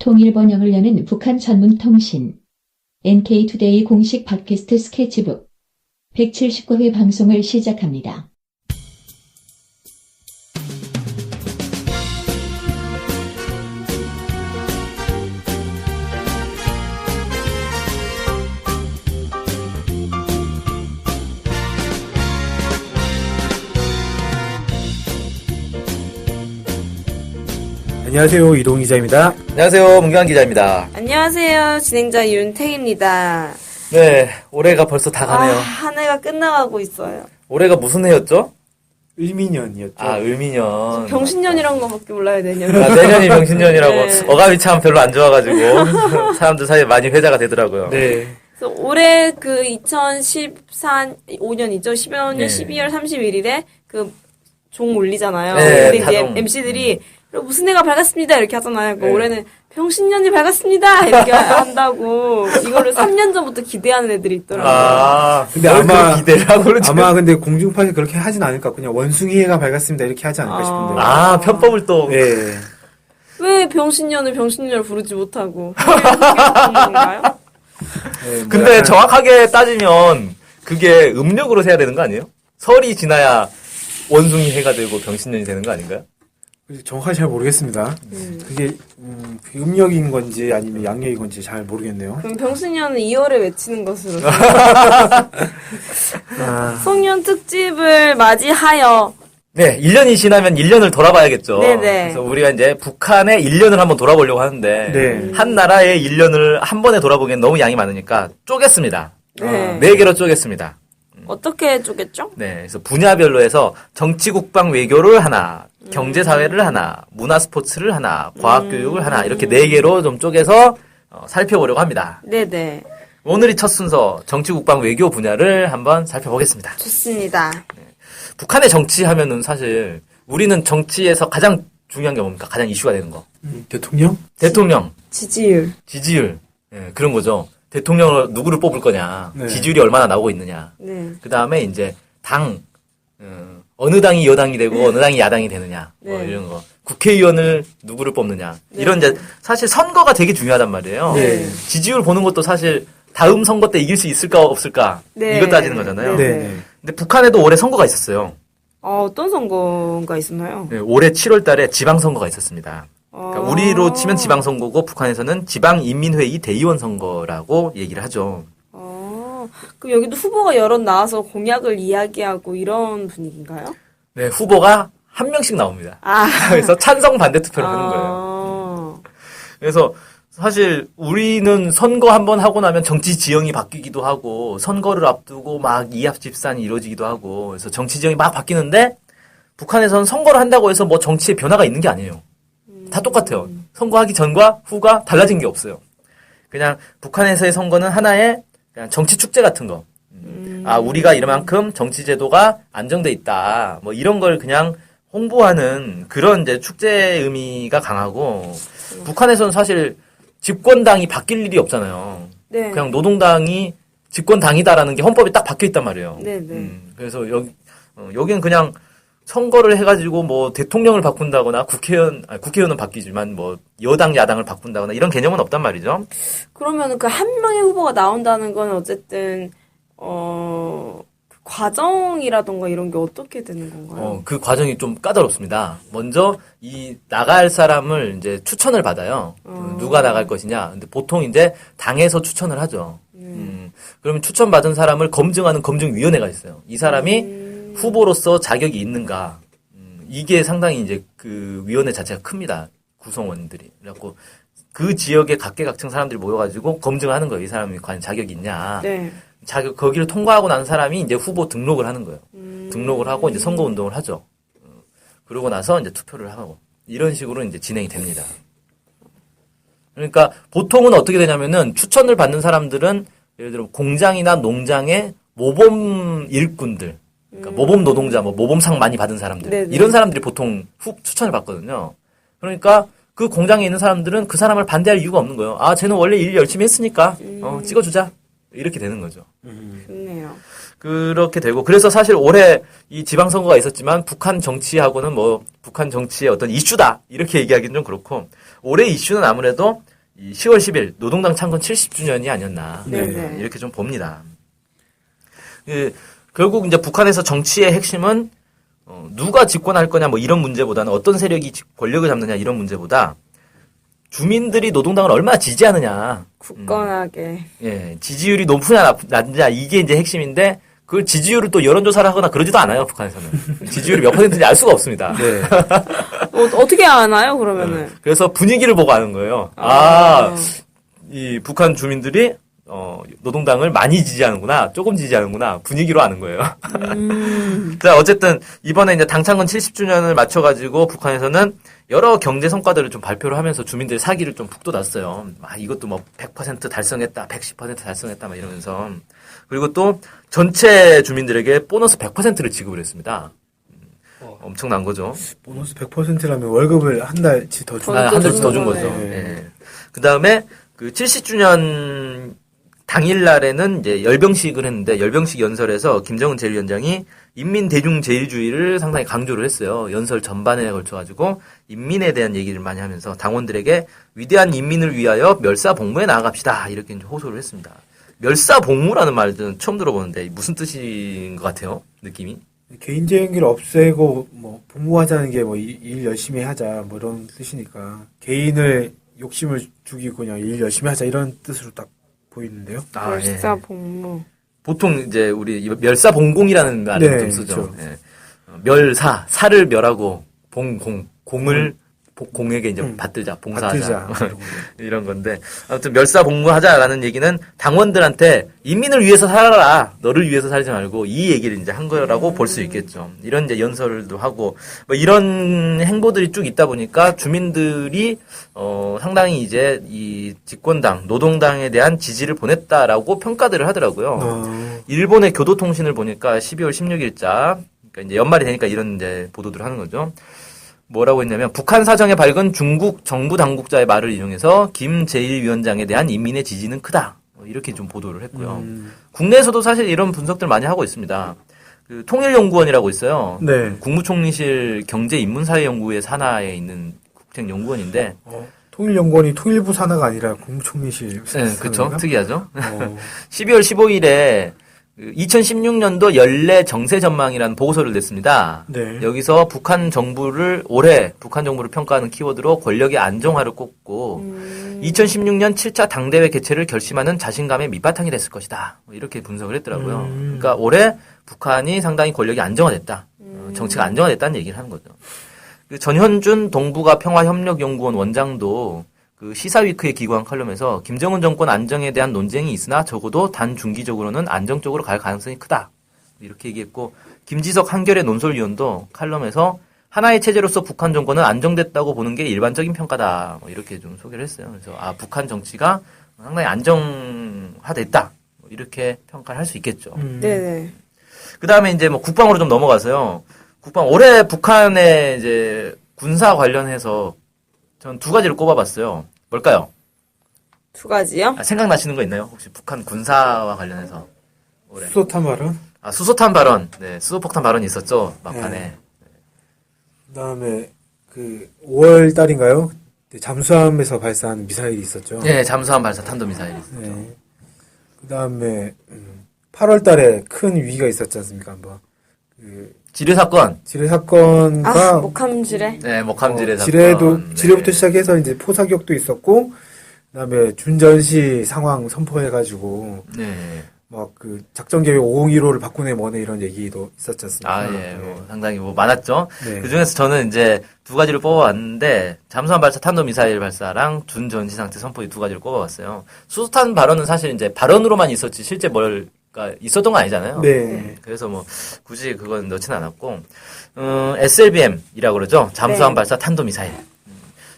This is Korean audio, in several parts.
통일 번영을 여는 북한 전문 통신 NK투데이 공식 팟캐스트 스케치북 179회 방송을 시작합니다. 안녕하세요. 이동 기자입니다. 안녕하세요. 문경환 기자입니다. 안녕하세요. 진행자 윤택입니다. 네, 올해가 벌써 다 가네요. 한 해가 끝나가고 있어요. 올해가 무슨 해였죠? 을미년이었죠. 아, 을미년. 병신년이란 거밖에 몰라요, 내년. 아, 내년이 병신년이라고. 네. 어감이 참 별로 안 좋아가지고 사람들 사이에 많이 회자가 되더라고요. 네. 그래서 올해 그 2014년이죠. 15년 네. 12월 31일에 그 종 올리잖아요. 네, 근데 이제 다종. MC들이 무슨 해가 밝았습니다 이렇게 하잖아요. 네. 올해는 병신년이 밝았습니다 이렇게 한다고 이거를 3년 전부터 기대하는 애들이 있더라고요. 아, 근데 뭘 아마 그렇게 기대를 하고 그러지? 아마 근데 공중파에서 그렇게 하진 않을 것 같고 그냥 원숭이해가 밝았습니다 이렇게 하지 않을까 싶은데. 아, 편법을 또. 네. 왜 병신년을 병신년을 부르지 못하고 그게 건가요? 네, 뭐 근데 약간 정확하게 따지면 그게 음력으로 세야 되는 거 아니에요? 설이 지나야 원숭이 해가 되고 병신년이 되는 거 아닌가요? 정확하게 잘 모르겠습니다. 그게 음력인 건지 아니면 양력인 건지 잘 모르겠네요. 그럼 병신년은 2월에 외치는 것으로 아, 송년 특집을 맞이하여 네, 1년이 지나면 1년을 돌아봐야겠죠. 네네. 그래서 우리가 이제 북한의 1년을 한번 돌아보려고 하는데 네. 한 나라의 1년을 한 번에 돌아보기엔 너무 양이 많으니까 쪼갰습니다. 네. 4개로 쪼갰습니다. 어떻게 쪼겠죠? 네, 그래서 분야별로 해서 정치, 국방, 외교를 하나, 경제, 사회를 하나, 문화, 스포츠를 하나, 과학, 교육을 하나 이렇게 4개로 좀 쪼개서 살펴보려고 합니다. 네네. 오늘이 첫 순서 정치, 국방, 외교 분야를 한번 살펴보겠습니다. 좋습니다. 북한의 정치 하면은 사실 우리는 정치에서 가장 중요한 게 뭡니까? 가장 이슈가 되는 거. 대통령? 대통령, 지지율. 지지율. 예, 그런 거죠. 대통령을 누구를 뽑을 거냐. 네. 지지율이 얼마나 나오고 있느냐. 네. 그 다음에 이제 당, 어느 당이 여당이 되고 어느 당이 야당이 되느냐. 뭐 네. 이런 거. 국회의원을 누구를 뽑느냐. 네. 이런 이제 사실 선거가 되게 중요하단 말이에요. 네. 지지율 보는 것도 사실 다음 선거 때 이길 수 있을까 없을까. 네. 이거 따지는 거잖아요. 네. 네. 근데 북한에도 올해 선거가 있었어요. 어떤 선거가 있었나요? 네, 올해 7월 달에 지방선거가 있었습니다. 그러니까 우리로 치면 지방선거고 북한에서는 지방인민회의 대의원 선거라고 얘기를 하죠. 그럼 여기도 후보가 여럿 나와서 공약을 이야기하고 이런 분위기인가요? 네, 후보가 한 명씩 나옵니다. 그래서 찬성 반대 투표를 하는 거예요. 그래서 사실 우리는 선거 한번 하고 나면 정치 지형이 바뀌기도 하고 선거를 앞두고 막 이합 집산이 이루어지기도 하고 그래서 정치 지형이 막 바뀌는데 북한에서는 선거를 한다고 해서 뭐 정치의 변화가 있는 게 아니에요. 다 똑같아요. 선거하기 전과 후가 달라진 게 없어요. 그냥 북한에서의 선거는 하나의 그냥 정치 축제 같은 거. 아, 우리가 이만큼 정치 제도가 안정돼 있다. 뭐 이런 걸 그냥 홍보하는 그런 이제 축제 의미가 강하고 북한에서는 사실 집권당이 바뀔 일이 없잖아요. 네. 그냥 노동당이 집권당이다라는 게 헌법에 딱 박혀 있단 말이에요. 네네. 그래서 여기는 그냥 선거를 해가지고 뭐 대통령을 바꾼다거나 국회의원은 바뀌지만 뭐 여당 야당을 바꾼다거나 이런 개념은 없단 말이죠. 그러면 그 한 명의 후보가 나온다는 건 어쨌든 그 과정이라던가 이런 게 어떻게 되는 건가요? 그 과정이 좀 까다롭습니다. 먼저 이 나갈 사람을 이제 추천을 받아요. 누가 나갈 것이냐. 근데 보통 이제 당에서 추천을 하죠. 그러면 추천받은 사람을 검증하는 검증위원회가 있어요. 이 사람이 후보로서 자격이 있는가. 이게 상당히 이제 그 위원회 자체가 큽니다. 구성원들이. 그래갖고 그 지역의 각계각층 사람들이 모여가지고 검증을 하는 거예요. 이 사람이 과연 자격이 있냐. 네. 거기를 통과하고 난 사람이 이제 후보 등록을 하는 거예요. 등록을 하고 이제 선거 운동을 하죠. 그러고 나서 이제 투표를 하고 이런 식으로 이제 진행이 됩니다. 그러니까 보통은 어떻게 되냐면은 추천을 받는 사람들은 예를 들어 공장이나 농장의 모범 일꾼들, 그러니까 모범 노동자, 뭐 모범상 많이 받은 사람들 네네. 이런 사람들이 보통 추천을 받거든요. 그러니까 그 공장에 있는 사람들은 그 사람을 반대할 이유가 없는 거예요. 아, 쟤는 원래 일 열심히 했으니까 찍어주자. 이렇게 되는 거죠. 좋네요. 그렇게 되고 그래서 사실 올해 이 지방선거가 있었지만 북한 정치하고는 뭐 북한 정치의 어떤 이슈다 이렇게 얘기하기는 좀 그렇고 올해 이슈는 아무래도 이 10월 10일 노동당 창건 70주년이 아니었나 네. 이렇게 좀 봅니다. 결국 이제 북한에서 정치의 핵심은 누가 집권할 거냐 뭐 이런 문제보다는 어떤 세력이 권력을 잡느냐 이런 문제보다 주민들이 노동당을 얼마나 지지하느냐. 굳건하게. 예, 지지율이 높으냐 낮냐 이게 이제 핵심인데 그 지지율을 또 여론조사를 하거나 그러지도 않아요 북한에서는. 지지율이 몇 %인지 알 수가 없습니다. 네. 어떻게 아나요 그러면은? 그래서 분위기를 보고 아는 거예요. 이 북한 주민들이 노동당을 많이 지지하는구나, 조금 지지하는구나, 분위기로 아는 거예요. 자, 어쨌든, 이번에 이제 당창건 70주년을 맞춰가지고 북한에서는 여러 경제 성과들을 좀 발표를 하면서 주민들의 사기를 좀 북돋았어요. 이것도 뭐 100% 달성했다, 110% 달성했다, 막 이러면서. 그리고 또 전체 주민들에게 보너스 100%를 지급을 했습니다. 엄청난 거죠. 보너스 100%라면 월급을 한 달치 더 준. 한 달치 더 준 거죠. 네. 예. 그 다음에 그 70주년 당일날에는 이제 열병식을 했는데 열병식 연설에서 김정은 제1위원장이 인민대중제일주의를 상당히 강조를 했어요. 연설 전반에 걸쳐가지고 인민에 대한 얘기를 많이 하면서 당원들에게 위대한 인민을 위하여 멸사복무에 나아갑시다. 이렇게 이제 호소를 했습니다. 멸사복무라는 말은 처음 들어보는데 무슨 뜻인 것 같아요? 느낌이? 개인적인 없애고 뭐 복무하자는 게 뭐 일 열심히 하자 뭐 이런 뜻이니까 개인을 욕심을 죽이고 그냥 일 열심히 하자 이런 뜻으로 딱 보이는데요. 멸사복무. 보통 이제 우리 멸사봉공이라는 말을 네, 좀 쓰죠. 그렇죠. 예. 멸사를 멸하고 공을 공에게 이제 받들자, 봉사하자. 받들자. 이런 건데. 아무튼 멸사봉무하자라는 얘기는 당원들한테 인민을 위해서 살아라. 너를 위해서 살지 말고 이 얘기를 이제 한 거라고 볼 수 있겠죠. 이런 이제 연설도 하고 뭐 이런 행보들이 쭉 있다 보니까 주민들이 상당히 이제 이 집권당, 노동당에 대한 지지를 보냈다라고 평가들을 하더라고요. 일본의 교도통신을 보니까 12월 16일자 그러니까 이제 연말이 되니까 이런 이제 보도들을 하는 거죠. 뭐라고 했냐면 북한 사정에 밝은 중국 정부 당국자의 말을 인용해서 김 제1위원장에 대한 인민의 지지는 크다. 이렇게 좀 보도를 했고요. 국내에서도 사실 이런 분석들 많이 하고 있습니다. 그 통일연구원이라고 있어요. 네. 국무총리실 경제인문사회연구회 산하에 있는 국책연구원인데 통일연구원이 통일부 산하가 아니라 국무총리실. 네, 그렇죠. 특이하죠. 12월 15일에 2016년도 연례 정세 전망이라는 보고서를 냈습니다. 네. 여기서 올해 북한 정부를 평가하는 키워드로 권력의 안정화를 꼽고 2016년 7차 당대회 개최를 결심하는 자신감의 밑바탕이 됐을 것이다. 이렇게 분석을 했더라고요. 그러니까 올해 북한이 상당히 권력이 안정화됐다. 정치가 안정화됐다는 얘기를 하는 거죠. 그 전현준 동북아 평화협력연구원 원장도 그 시사위크의 기고한 칼럼에서 김정은 정권 안정에 대한 논쟁이 있으나 적어도 단중기적으로는 안정적으로 갈 가능성이 크다. 이렇게 얘기했고 김지석 한겨레 논설위원도 칼럼에서 하나의 체제로서 북한 정권은 안정됐다고 보는 게 일반적인 평가다. 뭐 이렇게 좀 소개를 했어요. 그래서 북한 정치가 상당히 안정화됐다. 뭐 이렇게 평가를 할 수 있겠죠. 네네. 그 다음에 이제 뭐 국방으로 좀 넘어가서요. 올해 북한의 이제 군사 관련해서 전 두 가지를 꼽아봤어요. 뭘까요? 두 가지요? 생각나시는 거 있나요? 혹시 북한 군사와 관련해서 올해? 수소탄 발언. 수소탄 발언. 네, 수소폭탄 발언이 있었죠. 막판에. 네. 그다음에 그 5월 달인가요? 잠수함에서 발사한 미사일이 있었죠. 네, 잠수함 발사 탄도 미사일이 있었죠. 네. 그다음에 8월 달에 큰 위기가 있었지 않습니까? 한번. 지뢰 사건. 지뢰 사건과 목함 지뢰. 네, 목함 지뢰 사건. 지뢰부터 시작해서 이제 포사격도 있었고 그다음에 준전시 상황 선포해가지고 네. 막 그 작전 계획 5015를 바꾸네 뭐네 이런 얘기도 있었지 않습니까? 예, 상당히 많았죠. 네. 그 중에서 저는 이제 두 가지를 뽑아왔는데, 잠수함 발사 탄도 미사일 발사랑 준전시 상태 선포 이 두 가지를 뽑아왔어요. 수소탄 발언은 사실 이제 발언으로만 있었지, 실제 있었던 건 아니잖아요. 네. 그래서 뭐, 굳이 그건 넣지는 않았고, SLBM이라고 그러죠. 잠수함 네. 발사 탄도 미사일.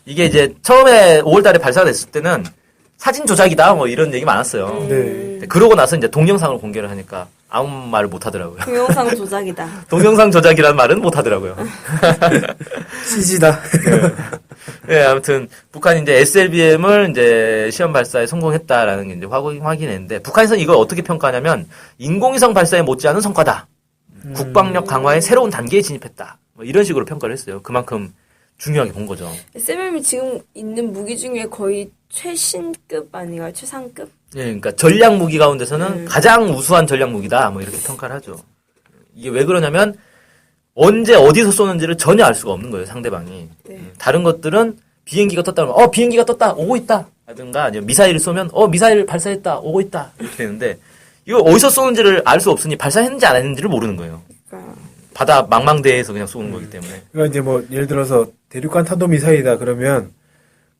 이게 이제 처음에 5월 달에 발사됐을 때는 사진 조작이다, 뭐 이런 얘기 많았어요. 네. 그러고 나서 이제 동영상을 공개를 하니까 아무 말을 못 하더라고요. 동영상 조작이다. 동영상 조작이라는 말은 못 하더라고요. CG다. 네, 아무튼 북한이 이제 SLBM을 이제 시험 발사에 성공했다라는 게 이제 확인했는데 북한에서는 이걸 어떻게 평가하냐면 인공위성 발사에 못지않은 성과다. 국방력 강화의 새로운 단계에 진입했다. 뭐 이런 식으로 평가를 했어요. 그만큼 중요하게 본 거죠. SLBM이 지금 있는 무기 중에 거의 최신급 아닌가요? 최상급? 예, 그러니까 전략 무기 가운데서는 가장 우수한 전략 무기다. 뭐 이렇게 평가를 하죠. 이게 왜 그러냐면 언제 어디서 쏘는지를 전혀 알 수가 없는 거예요, 상대방이. 네. 다른 것들은 비행기가 떴다 그러면 비행기가 떴다. 오고 있다. 하든가 아니면 미사일을 쏘면 미사일 발사했다. 오고 있다. 이렇게 되는데 이거 어디서 쏘는지를 알 수 없으니 발사했는지 안 했는지를 모르는 거예요. 그러니까. 바다 망망대해에서 그냥 쏘는 거기 때문에. 그러니까 이제 뭐 예를 들어서 대륙간 탄도미사일이다 그러면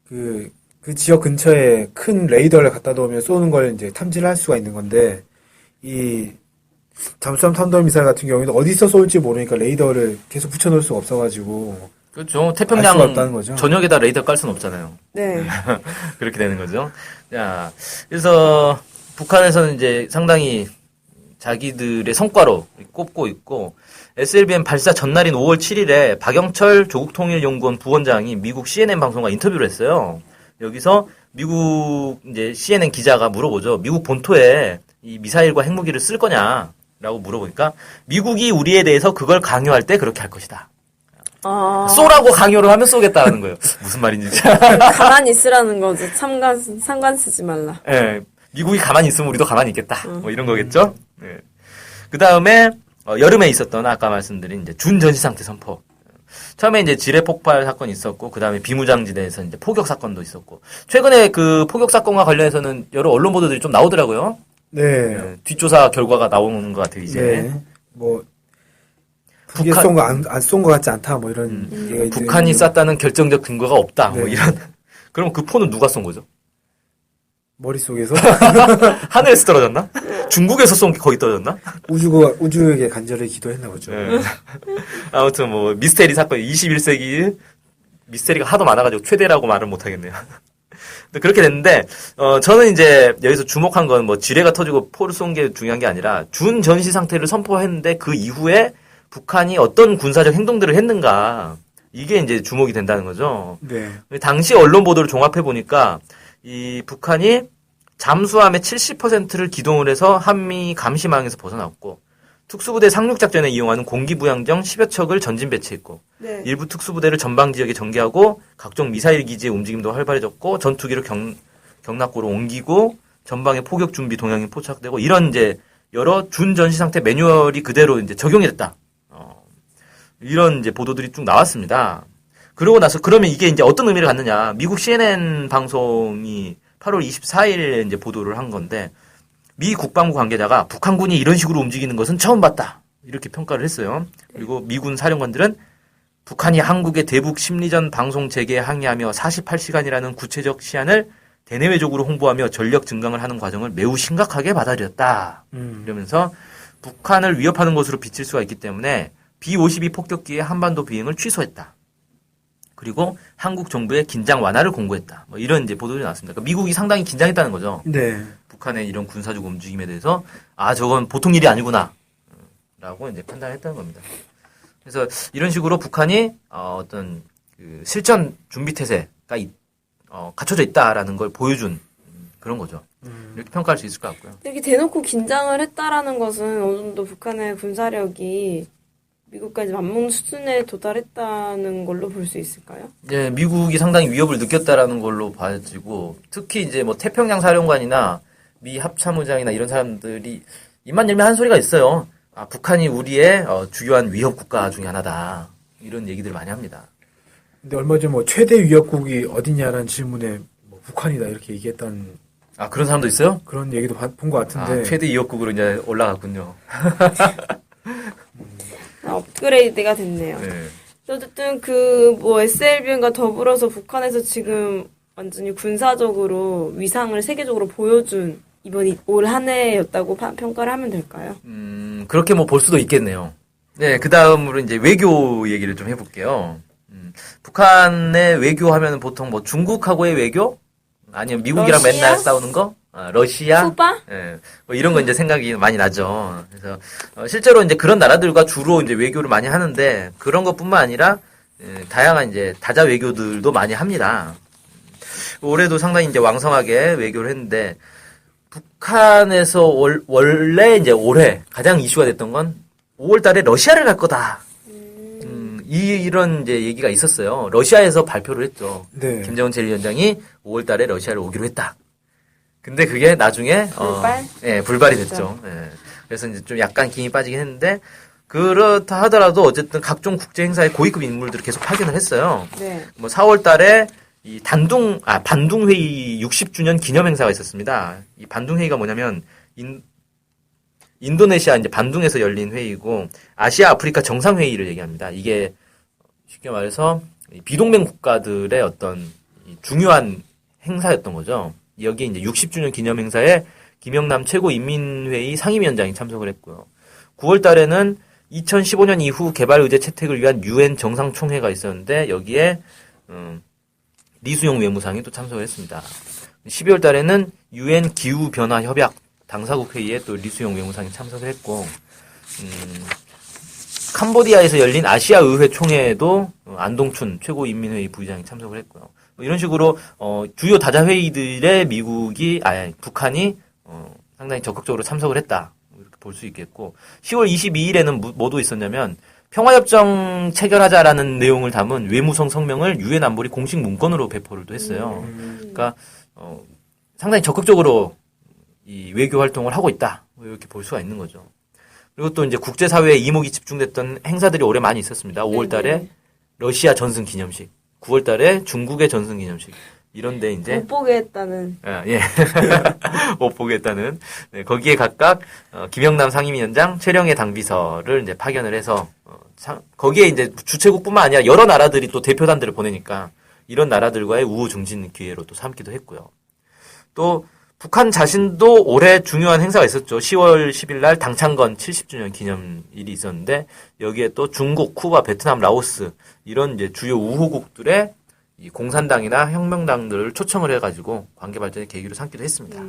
그 지역 근처에 큰 레이더를 갖다 놓으면 쏘는 걸 이제 탐지를 할 수가 있는 건데 이 잠수함 탄도미사일 같은 경우에는 어디서 쏠지 모르니까 레이더를 계속 붙여놓을 수가 없어가지고 그렇죠. 알 수가 태평양 없다는 거죠. 전역에다 레이더 깔 수는 없잖아요. 네. 그렇게 되는 거죠. 자, 그래서 북한에서는 이제 상당히 자기들의 성과로 꼽고 있고 SLBM 발사 전날인 5월 7일에 박영철 조국통일연구원 부원장이 미국 CNN 방송과 인터뷰를 했어요. 여기서 미국 이제 CNN 기자가 물어보죠. 미국 본토에 이 미사일과 핵무기를 쓸 거냐라고 물어보니까 미국이 우리에 대해서 그걸 강요할 때 그렇게 할 것이다. 쏘라고 강요를 하면 쏘겠다는 거예요. 무슨 말인지. 가만히 있으라는 거죠. 상관 쓰지 말라. 예, 미국이 가만히 있으면 우리도 가만히 있겠다. 뭐 이런 거겠죠. 예. 그 다음에 여름에 있었던 아까 말씀드린 이제 준전시 상태 선포. 처음에 이제 지뢰 폭발 사건이 있었고, 그 다음에 비무장지대에서 이제 포격 사건도 있었고, 최근에 그 포격 사건과 관련해서는 여러 언론 보도들이 좀 나오더라고요. 네. 예, 뒷조사 결과가 나오는 것 같아요, 이제. 네. 뭐 북이 쏜 거 안 쏜 거 같지 않다 뭐 이런 얘기가 북한이 있는데 쐈다는 결정적 근거가 없다. 뭐 네. 이런. 그럼 그 포는 누가 쏜 거죠? 머릿속에서 하늘에서 떨어졌나? 중국에서 쏜 게 거기 떨어졌나? 우주에게 간절히 기도했나 보죠. 네. 아무튼 뭐 미스테리 사건 21세기 미스테리가 하도 많아가지고 최대라고 말을 못하겠네요. 근데 그렇게 됐는데 저는 이제 여기서 주목한 건 뭐 지뢰가 터지고 포를 쏜 게 중요한 게 아니라 준전시 상태를 선포했는데 그 이후에 북한이 어떤 군사적 행동들을 했는가 이게 이제 주목이 된다는 거죠. 네. 당시 언론 보도를 종합해 보니까 이 북한이 잠수함의 70%를 기동을 해서 한미 감시망에서 벗어났고 특수부대 상륙작전에 이용하는 공기부양정 10여 척을 전진 배치했고 네. 일부 특수부대를 전방 지역에 전개하고 각종 미사일 기지의 움직임도 활발해졌고 전투기를 경락고로 옮기고 전방에 포격 준비 동향이 포착되고 이런 이제 여러 준전시 상태 매뉴얼이 그대로 이제 적용이 됐다. 이런 이제 보도들이 쭉 나왔습니다. 그러고 나서 그러면 이게 이제 어떤 의미를 갖느냐? 미국 CNN 방송이 8월 24일에 이제 보도를 한 건데 미 국방부 관계자가 북한군이 이런 식으로 움직이는 것은 처음 봤다. 이렇게 평가를 했어요. 그리고 미군 사령관들은 북한이 한국의 대북 심리전 방송 재개에 항의하며 48시간이라는 구체적 시한을 대내외적으로 홍보하며 전력 증강을 하는 과정을 매우 심각하게 받아들였다. 이러면서 북한을 위협하는 것으로 비칠 수가 있기 때문에 B-52 폭격기의 한반도 비행을 취소했다. 그리고 한국 정부의 긴장 완화를 공고했다. 뭐 이런 이제 보도들이 나왔습니다. 그러니까 미국이 상당히 긴장했다는 거죠. 네. 북한의 이런 군사적 움직임에 대해서 저건 보통 일이 아니구나 라고 이제 판단했다는 겁니다. 그래서 이런 식으로 북한이 어떤 그 실전 준비 태세가 갖춰져 있다라는 걸 보여준 그런 거죠. 이렇게 평가할 수 있을 것 같고요. 이렇게 대놓고 긴장을 했다라는 것은 어느 정도 북한의 군사력이 미국까지 맞먹는 수준에 도달했다는 걸로 볼 수 있을까요? 예, 미국이 상당히 위협을 느꼈다라는 걸로 봐지고 특히 이제 뭐 태평양 사령관이나 미 합참의장이나 이런 사람들이 입만 열면 한 소리가 있어요. 북한이 우리의 주요한 위협 국가 중에 하나다. 이런 얘기들을 많이 합니다. 근데 얼마 전 뭐 최대 위협국이 어디냐라는 질문에 뭐 북한이다 이렇게 얘기했던 그런 사람도 있어요? 그런 얘기도 본 것 같은데. 최대 위협국으로 이제 올라갔군요. 업그레이드가 됐네요. 네. 어쨌든 SLBM과 더불어서 북한에서 지금 완전히 군사적으로 위상을 세계적으로 보여준 이번 올 한 해였다고 평가를 하면 될까요? 그렇게 뭐 볼 수도 있겠네요. 네, 그 다음으로 이제 외교 얘기를 좀 해볼게요. 북한의 외교하면 보통 뭐 중국하고의 외교? 아니면 미국이랑 러시아? 맨날 싸우는 거? 러시아? 쿠바? 예, 뭐 이런 거 이제 생각이 많이 나죠. 그래서 실제로 이제 그런 나라들과 주로 이제 외교를 많이 하는데 그런 것뿐만 아니라 다양한 이제 다자 외교들도 많이 합니다. 올해도 상당히 이제 왕성하게 외교를 했는데 북한에서 원래 이제 올해 가장 이슈가 됐던 건 5월 달에 러시아를 갈 거다. 이런 이제 얘기가 있었어요. 러시아에서 발표를 했죠. 네. 김정은 제1위원장이 5월 달에 러시아를 오기로 했다. 근데 그게 나중에 예, 불발이 됐죠. 예. 그래서 이제 좀 약간 김이 빠지긴 했는데 그렇다 하더라도 어쨌든 각종 국제 행사에 고위급 인물들을 계속 파견을 했어요. 네. 뭐 4월 달에 이 반둥 회의 60주년 기념 행사가 있었습니다. 이 반둥 회의가 뭐냐면 인도네시아 이제 반둥에서 열린 회의고 아시아 아프리카 정상 회의를 얘기합니다. 이게 쉽게 말해서 비동맹 국가들의 어떤 중요한 행사였던 거죠. 여기에 이제 60주년 기념 행사에 김영남 최고인민회의 상임위원장이 참석을 했고요. 9월 달에는 2015년 이후 개발 의제 채택을 위한 유엔 정상총회가 있었는데 여기에 리수용 외무상이 또 참석을 했습니다. 12월 달에는 유엔 기후 변화 협약 당사국 회의에 또 리수용 외무상이 참석을 했고 캄보디아에서 열린 아시아 의회 총회에도 안동춘 최고인민회의 부의장이 참석을 했고요. 뭐 이런 식으로 주요 다자 회의들에 북한이 상당히 적극적으로 참석을 했다. 이렇게 볼 수 있겠고 10월 22일에는 뭐도 있었냐면 평화협정 체결하자라는 내용을 담은 외무성 성명을 유엔 안보리 공식 문건으로 배포를 또 했어요. 그러니까 상당히 적극적으로 이 외교 활동을 하고 있다. 이렇게 볼 수가 있는 거죠. 그리고 또 이제 국제사회에 이목이 집중됐던 행사들이 올해 많이 있었습니다. 5월 달에 러시아 전승 기념식, 9월 달에 중국의 전승 기념식. 이런데 이제 못 보게 했다는. 예. 못 보게 했다는. 네, 거기에 각각 김영남 상임위원장, 최령해 당비서를 이제 파견을 해서 거기에 이제 주최국뿐만 아니라 여러 나라들이 또 대표단들을 보내니까 이런 나라들과의 우호 증진 기회로 또 삼기도 했고요. 또 북한 자신도 올해 중요한 행사가 있었죠. 10월 10일 날 당창건 70주년 기념일이 있었는데 여기에 또 중국, 쿠바, 베트남, 라오스 이런 이제 주요 우호국들의 이 공산당이나 혁명당들을 초청을 해가지고 관계 발전의 계기로 삼기도 했습니다.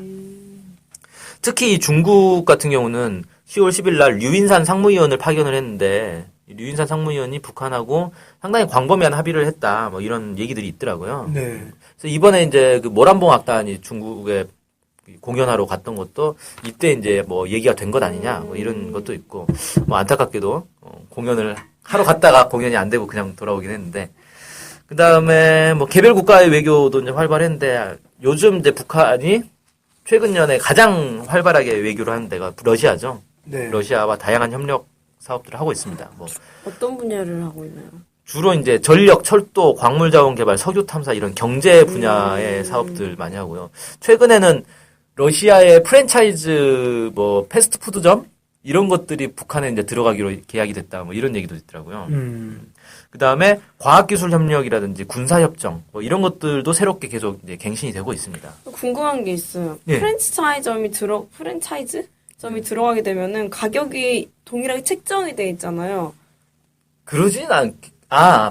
특히 이 중국 같은 경우는 10월 10일 날 류인산 상무위원을 파견을 했는데 류인산 상무위원이 북한하고 상당히 광범위한 합의를 했다. 뭐 이런 얘기들이 있더라고요. 네. 그래서 이번에 이제 그 모란봉 악단이 중국에 공연하러 갔던 것도 이때 이제 뭐 얘기가 된 것 아니냐 뭐 이런 것도 있고 뭐 안타깝게도 공연을 하러 갔다가 공연이 안 되고 그냥 돌아오긴 했는데 그 다음에 뭐 개별 국가의 외교도 이제 활발했는데 요즘 이제 북한이 최근 년에 가장 활발하게 외교를 하는 데가 러시아죠. 네. 러시아와 다양한 협력 사업들을 하고 있습니다. 뭐 어떤 분야를 하고 있나요? 주로 이제 전력, 철도, 광물 자원 개발, 석유 탐사 이런 경제 분야의 사업들 많이 하고요. 최근에는 러시아의 프랜차이즈 뭐 패스트푸드점 이런 것들이 북한에 이제 들어가기로 계약이 됐다. 뭐 이런 얘기도 있더라고요. 그 다음에 과학기술 협력이라든지 군사협정 뭐 이런 것들도 새롭게 계속 이제 갱신이 되고 있습니다. 궁금한 게 있어요. 예. 프랜차이즈점이 들어가게 되면은 가격이 동일하게 책정이 돼 있잖아요. 그러진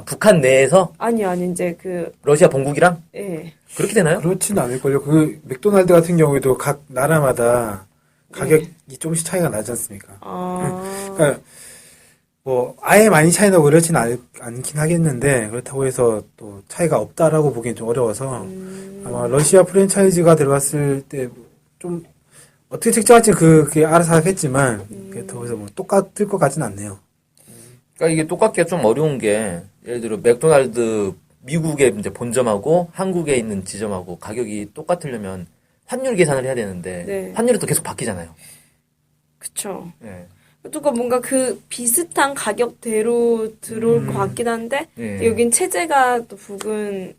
북한 내에서? 아니, 이제 러시아 본국이랑? 예. 그렇게 되나요? 그렇지는 않을걸요. 그 맥도날드 같은 경우에도 각 나라마다 가격이 조금씩 차이가 나지 않습니까? 그러니까 뭐 아예 많이 차이 나고 그렇진 않긴 하겠는데 그렇다고 해서 또 차이가 없다라고 보기엔 좀 어려워서 아마 러시아 프랜차이즈가 들어갔을 때 좀 어떻게 책정할지 그게 알아서 하겠지만 그렇다고 해서 뭐 똑같을 것 같진 않네요. 그러니까 이게 똑같기가 좀 어려운 게 예를 들어 맥도날드 미국의 이제 본점하고 한국에 있는 지점하고 가격이 똑같으려면 환율 계산을 해야 되는데 네. 환율이 또 계속 바뀌잖아요. 그쵸. 네. 또 뭔가 그 비슷한 가격대로 들어올 것 같긴 한데 네. 여긴 체제가 또 북은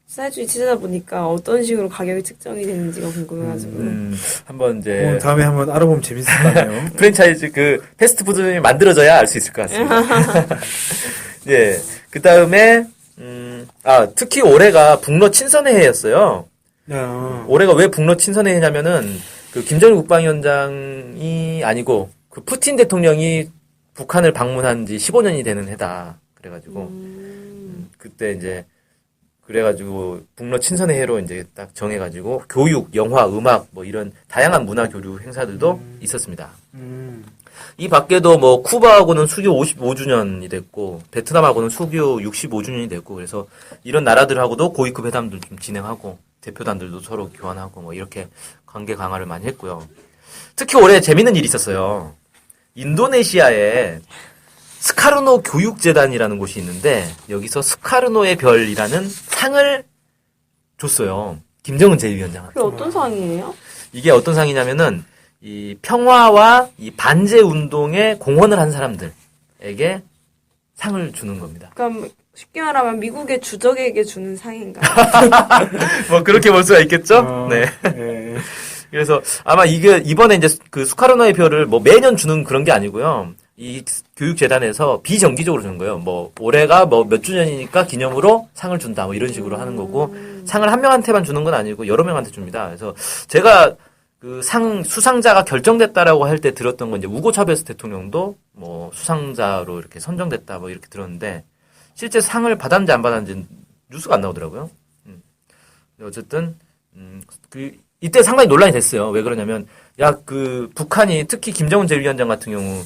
사회주의 체제다 보니까 어떤 식으로 가격이 측정이 되는지가 궁금해가지고 한번 이제 다음에 한번 알아보면 재밌을 것 같네요. 프랜차이즈 그 패스트푸드점이 만들어져야 알 수 있을 것 같습니다. 예. 그 다음에 특히 올해가 북러 친선회 해였어요. 올해가 왜 북러 친선회 해냐면은 그 김정일 국방위원장이 아니고 그 푸틴 대통령이 북한을 방문한 지 15년이 되는 해다. 그래가지고 그때 이제 그래가지고 북러 친선회 해로 이제 딱 정해가지고 교육, 영화, 음악 뭐 이런 다양한 문화 교류 행사들도 있었습니다. 이 밖에도 뭐 쿠바하고는 수교 55주년이 됐고 베트남하고는 수교 65주년이 됐고 그래서 이런 나라들하고도 고위급 회담들 좀 진행하고 대표단들도 서로 교환하고 뭐 이렇게 관계 강화를 많이 했고요. 특히 올해 재밌는 일이 있었어요. 인도네시아에 스카르노 교육재단이라는 곳이 있는데 여기서 스카르노의 별이라는 상을 줬어요. 김정은 제1위원장한테. 그게 어떤 상이에요? 이게 어떤 상이냐면은 이 평화와 이 반제 운동에 공헌을 한 사람들에게 상을 주는 겁니다. 그럼 쉽게 말하면 미국의 주적에게 주는 상인가요? 뭐 그렇게 볼 수가 있겠죠? 네. 네. 그래서 아마 이게 이번에 이제 그 스카르노의 별을 뭐 매년 주는 그런 게 아니고요. 이 교육재단에서 비정기적으로 주는 거예요. 뭐 올해가 뭐 몇 주년이니까 기념으로 상을 준다. 뭐 이런 식으로 하는 거고 상을 한 명한테만 주는 건 아니고 여러 명한테 줍니다. 그래서 제가 그 상 수상자가 결정됐다라고 할 때 들었던 건 이제 우고 차베스 대통령도 뭐 수상자로 이렇게 선정됐다 뭐 이렇게 들었는데 실제 상을 받았는지 안 받았는지 뉴스가 안 나오더라고요. 어쨌든 그 이때 상당히 논란이 됐어요. 왜 그러냐면 그 북한이 특히 김정은 제1위원장 같은 경우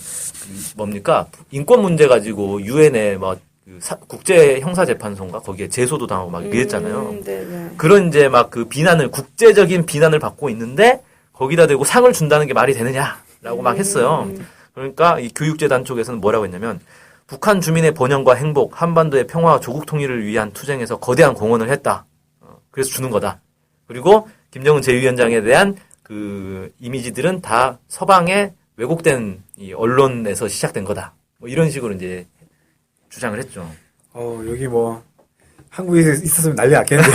뭡니까 인권 문제 가지고 유엔에 뭐 국제 형사재판소인가 거기에 제소도 당하고 막 이랬잖아요. 네네. 그런 이제 막 그 비난을 국제적인 비난을 받고 있는데 거기다 대고 상을 준다는 게 말이 되느냐라고 막 했어요. 그러니까 이 교육재단 쪽에서는 뭐라고 했냐면 북한 주민의 번영과 행복, 한반도의 평화와 조국 통일을 위한 투쟁에서 거대한 공헌을 했다. 그래서 주는 거다. 그리고 김정은 제1위원장에 대한 그 이미지들은 다 서방의 왜곡된 이 언론에서 시작된 거다. 뭐 이런 식으로 이제 주장을 했죠. 여기 뭐 한국에 있었으면 난리 났겠는데.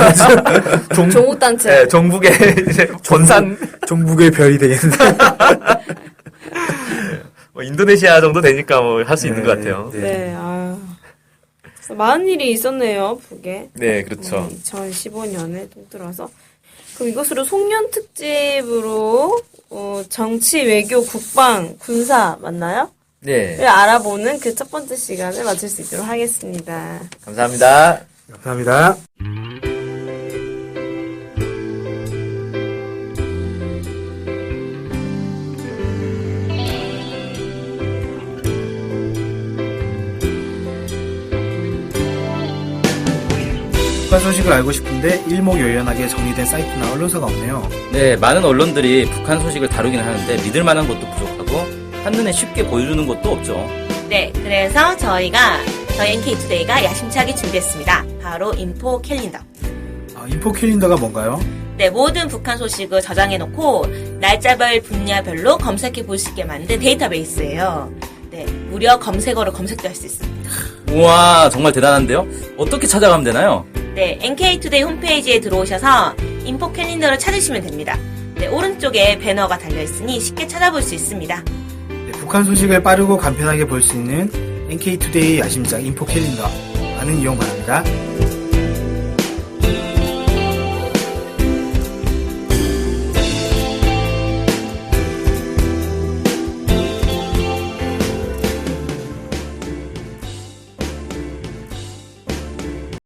종국단체. 네, 종북의 이제 본산 종북의 별이 되겠는데. 뭐 인도네시아 정도 되니까 뭐 할 수 있는 것 같아요. 네, 많은 일이 있었네요, 북에. 네, 그렇죠. 2015년에 통틀어서. 그럼 이것으로 송년 특집으로 정치, 외교, 국방, 군사 맞나요? 네. 를 알아보는 그 첫 번째 시간을 마칠 수 있도록 하겠습니다. 감사합니다. 감사합니다. 북한 소식을 알고 싶은데 일목요연하게 정리된 사이트나 언론사가 없네요. 네, 많은 언론들이 북한 소식을 다루긴 하는데 믿을 만한 것도 부족하고 한눈에 쉽게 보여주는 것도 없죠. 네, 그래서 저희 NK투데이가 야심차게 준비했습니다. 바로 인포 캘린더. 인포 캘린더가 뭔가요? 네, 모든 북한 소식을 저장해놓고 날짜별 분야별로 검색해 볼 수 있게 만든 데이터베이스예요. 네, 무려 검색어로 검색도 할 수 있습니다. 우와, 정말 대단한데요? 어떻게 찾아가면 되나요? 네, NK투데이 홈페이지에 들어오셔서 인포 캘린더를 찾으시면 됩니다. 네, 오른쪽에 배너가 달려있으니 쉽게 찾아볼 수 있습니다. 네, 북한 소식을 빠르고 간편하게 볼 수 있는 NK투데이 야심작 인포 캘린더 많은 이용 바랍니다.